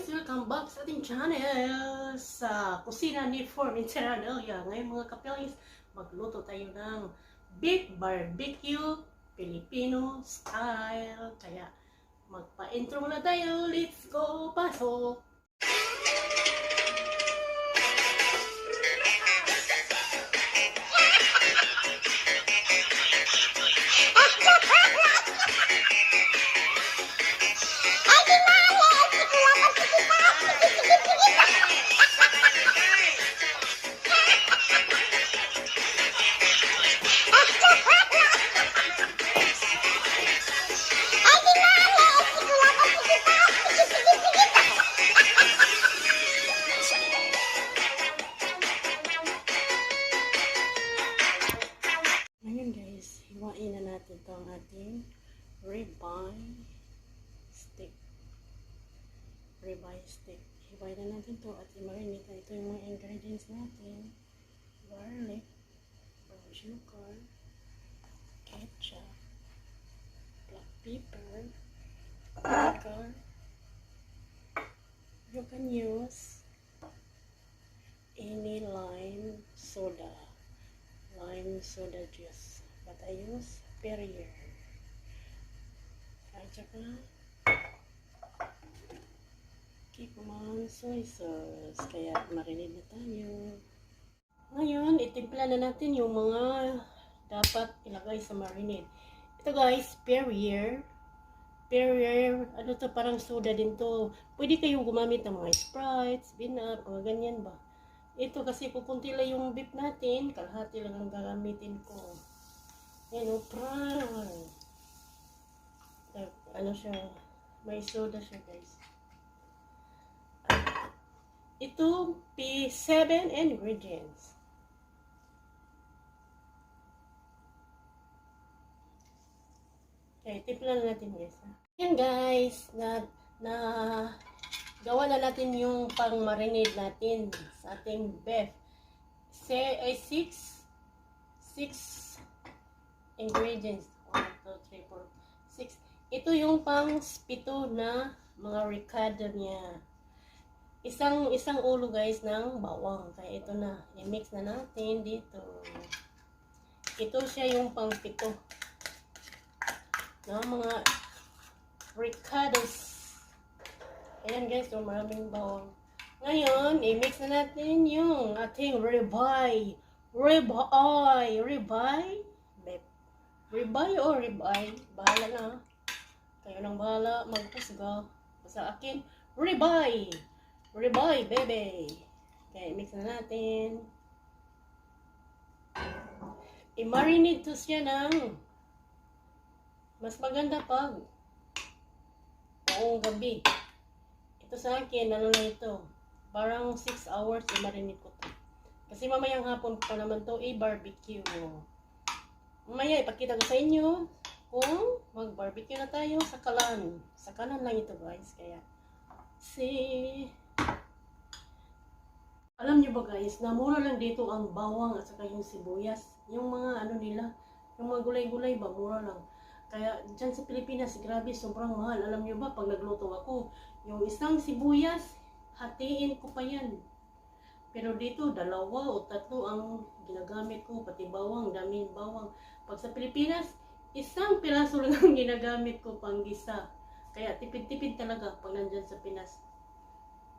guys! Welcome back sa ating channel sa kusina ni Formin Serradelia. Ngayon mga kapilis, magluto tayo ng beef barbecue Filipino style. Kaya magpa-intro na tayo. Let's go! Pasok! Ngayon guys, hiwain na natin ito ang ating ribeye steak. Ribeye steak. Hiwain na natin ito at i-marinate na ito yung mga ingredients natin. Garlic, brown sugar, ketchup, black pepper, vinegar. You can use any lime soda juice, but I use Perrier. At saka Kikkoman soy sauce. Kaya marinate na tayo. Ngayon, itimpla na natin yung mga dapat ilagay sa marinade. Ito guys, Perrier, ano to, parang soda din to. Pwede kayong gumamit ng mga Sprites, Binap, mga ganyan ba. Ito kasi pupunti lang yung beef natin, kalahati lang ang gagamitin ko. Ayan o, ano siya, may soda siya guys. Ito, P7 ingredients. Okay, timpla na natin guys. Ayan guys, gawa na natin yung pang-marinade natin sa ating beef. Say, 6 ingredients. 1, 2, 3, 4, 6. Ito yung pang-pito na mga ricado niya. Isang ulo guys ng bawang. Kaya ito na. I-mix na natin dito. Ito siya yung pang-pito na mga ricados. Ayan guys, so maraming bawang. Ngayon, i-mix na natin yung ating ribeye. Ribeye o ribeye? Bahala na. Kayo nang bahala magpusga. Sa akin, ribeye, baby. Okay, mix na natin. I-marinate to siya ng mas maganda pag buong gabi. Ito sa akin, ano na ito, parang 6 hours i-marinate ko to. Kasi mamayang hapon pa naman to i-barbecue. Mamaya ipakita ko sa inyo kung mag-barbecue na tayo sa kalan. Sa kalan lang ito guys. Kaya, alam nyo ba guys, na mura lang dito ang bawang at saka yung sibuyas. Yung mga ano nila, yung mga gulay-gulay ba, mura lang. Kaya dyan sa Pilipinas, grabe, sobrang mahal. Alam nyo ba, pag nagluto ako, yung isang sibuyas, hatiin ko pa yan. Pero dito, 2 o 3 ang ginagamit ko, pati bawang, daming bawang. Pag sa Pilipinas, 1 piraso lang ang ginagamit ko pang gisa. Kaya tipid-tipid talaga pag nandyan sa Pinas.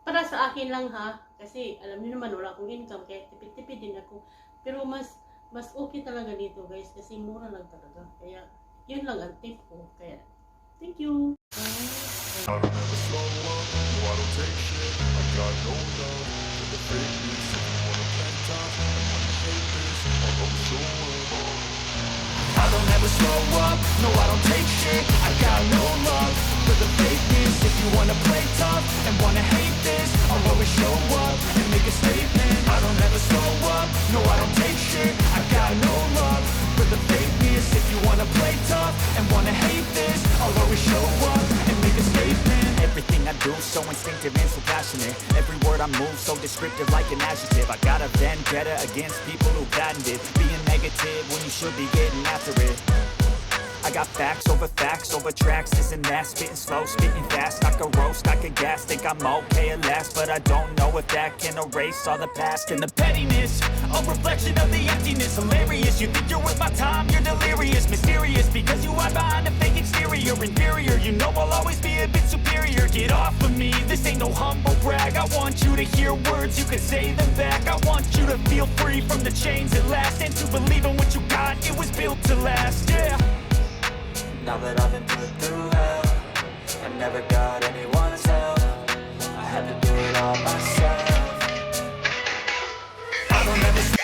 Para sa akin lang ha, kasi alam niyo naman wala akong income, kaya tipid-tipid din ako. Pero mas okay talaga dito guys, kasi mura lang talaga. Kaya yun lang ang tip ko. Kaya, thank you. I don't ever slow up, no I don't take shit. I got no love for the fakeness. If you wanna play tough and wanna hate this, I'll always show up. I don't ever slow up, no I don't take shit. I got no love for the fakeness. If you wanna play tough and wanna hate this, I'll always show up and make a statement. I don't ever slow up, no I don't take shit. I got no love for the fakeness. If you wanna play tough and wanna hate this, I'll always show up and make a statement. Everything I do so instinctive and so passionate. Every word I move so descriptive like an adjective. I got a vendetta against people who patented being negative when you should be getting after it. I got facts over tracks, this and that. Spitting slow, spitting fast, I could roast, I could the gas, think I'm okay at last, but I don't know if that can erase all the past. And the pettiness, a reflection of the emptiness. Hilarious, you think you're worth my time, you're delirious. Mysterious, because you hide behind a fake exterior. Inferior, you know I'll always be a bit superior. Get off of me, this ain't no humble brag. I want you to hear words, you can say them back. I want you to feel free from the chains at last, and to believe in what you got, it was built to last, yeah. Now that I've been put through hell, I never got anyone's help, I had to do it all myself. I don't ever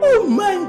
Oh my